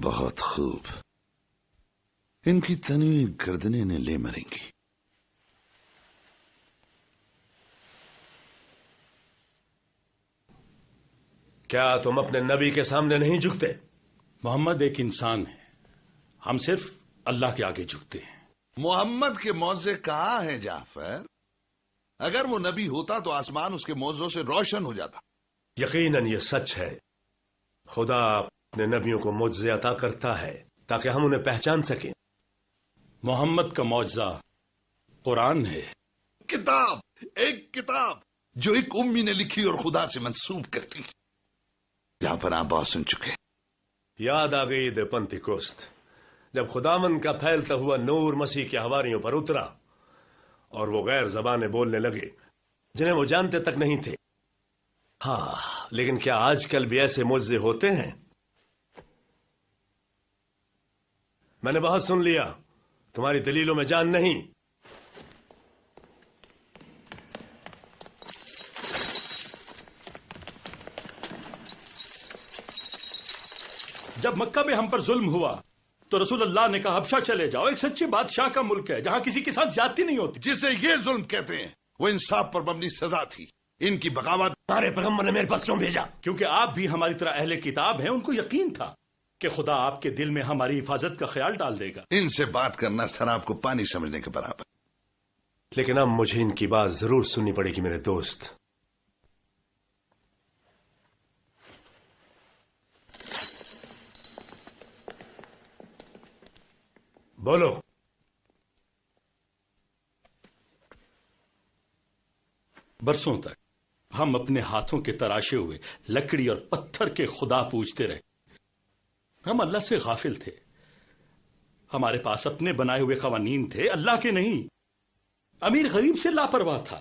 بہت خوب، ان کی تنوی گردنیں نے لے مریں گی۔ کیا تم اپنے نبی کے سامنے نہیں جھکتے؟ محمد ایک انسان ہے، ہم صرف اللہ کے آگے جھکتے ہیں۔ محمد کے معجزے کہاں ہیں جعفر؟ اگر وہ نبی ہوتا تو آسمان اس کے معجزوں سے روشن ہو جاتا۔ یقیناً یہ سچ ہے، خدا اپنے نبیوں کو معجزے عطا کرتا ہے تاکہ ہم انہیں پہچان سکیں۔ محمد کا معجزہ قرآن ہے، کتاب، ایک کتاب جو ایک امی نے لکھی اور خدا سے منسوب کرتی۔ جہاں پر آپ بات سن چکے۔ یاد آ گئی عید پنتیکوست، جب خداوند کا پھیلتا ہوا نور مسیح کے حواریوں پر اترا اور وہ غیر زبانیں بولنے لگے جنہیں وہ جانتے تک نہیں تھے۔ ہاں، لیکن کیا آج کل بھی ایسے معجزے ہوتے ہیں؟ میں نے بہت سن لیا، تمہاری دلیلوں میں جان نہیں۔ جب مکہ میں ہم پر ظلم ہوا تو رسول اللہ نے کہا حبشہ چلے جاؤ، ایک سچے بادشاہ کا ملک ہے جہاں کسی کے ساتھ زیادتی نہیں ہوتی۔ جسے یہ ظلم کہتے ہیں وہ انصاف پر مبنی سزا تھی۔ ان کی بغاوت تمہارے پیغمبر نے میرے پاس کیوں بھیجا؟ کیونکہ آپ بھی ہماری طرح اہل کتاب ہیں، ان کو یقین تھا کہ خدا آپ کے دل میں ہماری حفاظت کا خیال ڈال دے گا۔ ان سے بات کرنا سراب کو پانی سمجھنے کے برابر۔ لیکن اب مجھے ان کی بات ضرور سننی پڑے گی میرے دوست۔ بولو۔ برسوں تک ہم اپنے ہاتھوں کے تراشے ہوئے لکڑی اور پتھر کے خدا پوجتے رہے۔ ہم اللہ سے غافل تھے، ہمارے پاس اپنے بنائے ہوئے قوانین تھے، اللہ کے نہیں۔ امیر غریب سے لاپرواہ تھا،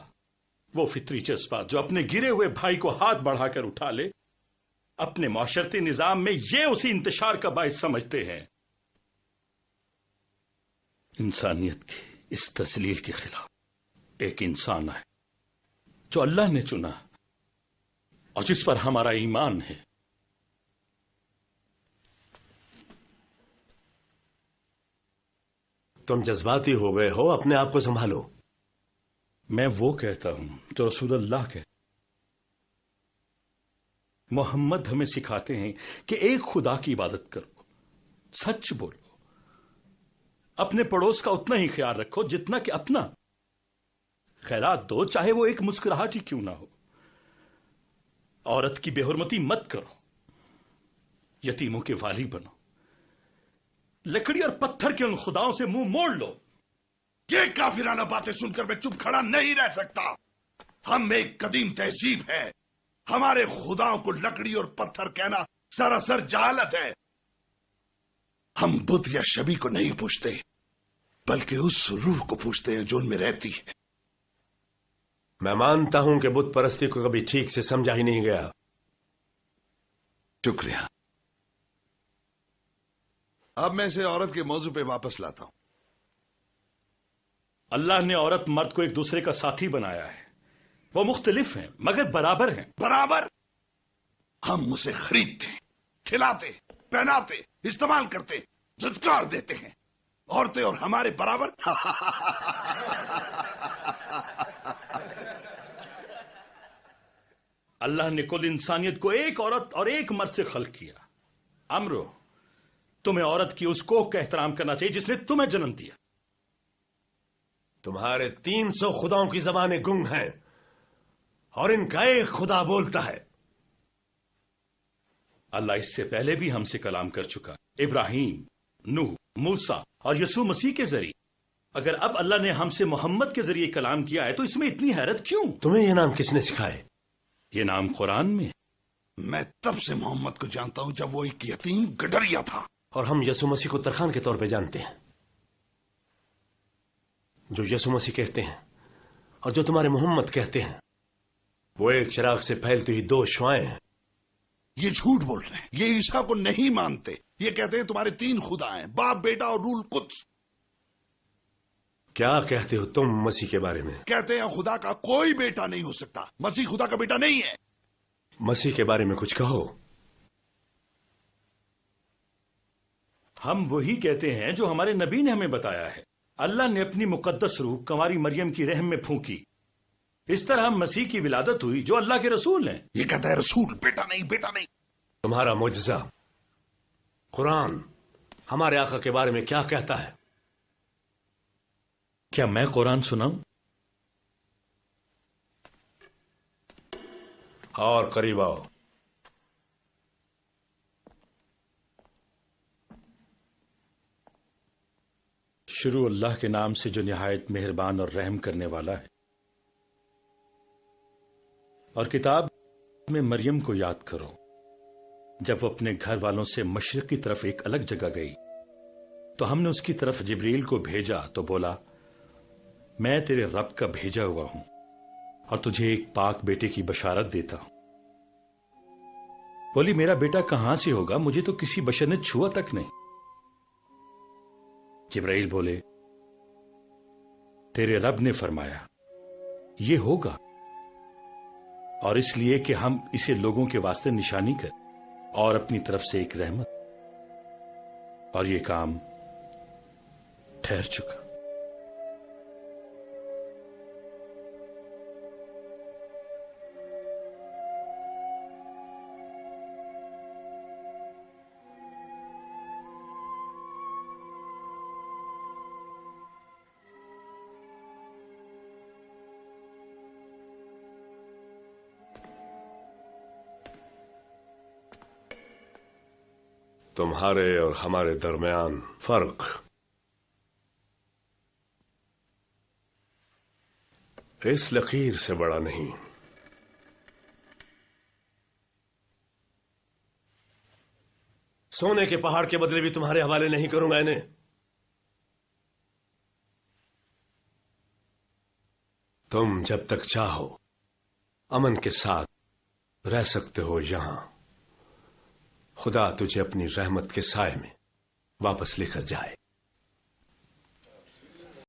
وہ فطری جذبات جو اپنے گرے ہوئے بھائی کو ہاتھ بڑھا کر اٹھا لے، اپنے معاشرتی نظام میں یہ اسی انتشار کا باعث سمجھتے ہیں۔ انسانیت کی اس تذلیل کے خلاف ایک انسان ہے جو اللہ نے چنا اور جس پر ہمارا ایمان ہے۔ تم جذباتی ہو گئے ہو، اپنے آپ کو سنبھالو۔ میں وہ کہتا ہوں جو رسول اللہ کہتے۔ محمد ہمیں سکھاتے ہیں کہ ایک خدا کی عبادت کرو، سچ بولو، اپنے پڑوس کا اتنا ہی خیال رکھو جتنا کہ اپنا، خیرات دو چاہے وہ ایک مسکراہٹ ہی کیوں نہ ہو، عورت کی بے حرمتی مت کرو، یتیموں کے والی بنو، لکڑی اور پتھر کے ان خداؤں سے منہ موڑ لو۔ یہ کافرانہ باتیں سن کر میں چپ کھڑا نہیں رہ سکتا۔ ہم ایک قدیم تہذیب ہے، ہمارے خداؤں کو لکڑی اور پتھر کہنا سراسر جہالت ہے۔ ہم بت یا شبی کو نہیں پوچھتے بلکہ اس روح کو پوچھتے ہیں جو ان میں رہتی ہے۔ میں مانتا ہوں کہ بت پرستی کو کبھی ٹھیک سے سمجھا ہی نہیں گیا۔ شکریہ۔ اب میں اسے عورت کے موضوع پہ واپس لاتا ہوں۔ اللہ نے عورت مرد کو ایک دوسرے کا ساتھی بنایا ہے، وہ مختلف ہیں مگر برابر ہیں۔ برابر؟ ہم اسے خریدتے، کھلاتے، پہناتے، استعمال کرتے، زدکار دیتے ہیں۔ عورتیں اور ہمارے برابر؟ اللہ نے کل انسانیت کو ایک عورت اور ایک مرد سے خلق کیا۔ امرو، تمہیں عورت کی اس کوکھ کا احترام کرنا چاہیے جس نے تمہیں جنم دیا۔ تمہارے 300 خداؤں کی زبانیں گنگ ہیں اور ان کا ایک خدا بولتا ہے۔ اللہ اس سے پہلے بھی ہم سے کلام کر چکا، ابراہیم، نوح، موسیٰ اور یسوع مسیح کے ذریعے۔ اگر اب اللہ نے ہم سے محمد کے ذریعے کلام کیا ہے تو اس میں اتنی حیرت کیوں؟ تمہیں یہ نام کس نے سکھائے؟ یہ نام قرآن میں۔ میں تب سے محمد کو جانتا ہوں جب وہ ایک یتیم گڈریا تھا، اور ہم یسوع مسیح کو ترخان کے طور پہ جانتے ہیں، جو یسوع مسیح کہتے ہیں اور جو تمہارے محمد کہتے ہیں وہ ایک چراغ سے پھیلتی ہوئی 2 شعاعیں ہیں۔ یہ جھوٹ بول رہے ہیں، یہ عیسیٰ کو نہیں مانتے۔ یہ کہتے ہیں تمہارے 3 خدا ہیں، باپ، بیٹا اور روح القدس۔ کیا کہتے ہو تم مسیح کے بارے میں؟ کہتے ہیں خدا کا کوئی بیٹا نہیں ہو سکتا، مسیح خدا کا بیٹا نہیں ہے۔ مسیح کے بارے میں کچھ کہو۔ ہم وہی کہتے ہیں جو ہمارے نبی نے ہمیں بتایا ہے. اللہ نے اپنی مقدس روح کنواری مریم کی رحم میں پھونکی. اس طرح مسیح کی ولادت ہوئی جو اللہ کے رسول ہیں. یہ کہتا ہے رسول، بیٹا نہیں، بیٹا نہیں. تمہارا معجزہ قرآن ہمارے آقا کے بارے میں کیا کہتا ہے؟ کیا میں قرآن سناؤں؟ اور قریب آؤ. شروع اللہ کے نام سے جو نہایت مہربان اور رحم کرنے والا ہے. اور کتاب میں مریم کو یاد کرو جب وہ اپنے گھر والوں سے مشرق کی طرف ایک الگ جگہ گئی تو ہم نے اس کی طرف جبریل کو بھیجا تو بولا، میں تیرے رب کا بھیجا ہوا ہوں اور تجھے ایک پاک بیٹے کی بشارت دیتا ہوں. بولی، میرا بیٹا کہاں سے ہوگا؟ مجھے تو کسی بشر نے چھوا تک نہیں. جبرائیل بولے، تیرے رب نے فرمایا یہ ہوگا، اور اس لیے کہ ہم اسے لوگوں کے واسطے نشانی کر اور اپنی طرف سے ایک رحمت. اور یہ کام ٹھہر چکا. تمہارے اور ہمارے درمیان فرق اس لکیر سے بڑا نہیں. سونے کے پہاڑ کے بدلے بھی تمہارے حوالے نہیں کروں گا انہیں. تم جب تک چاہو امن کے ساتھ رہ سکتے ہو یہاں. خدا تجھے اپنی رحمت کے سائے میں واپس لے کر جائے.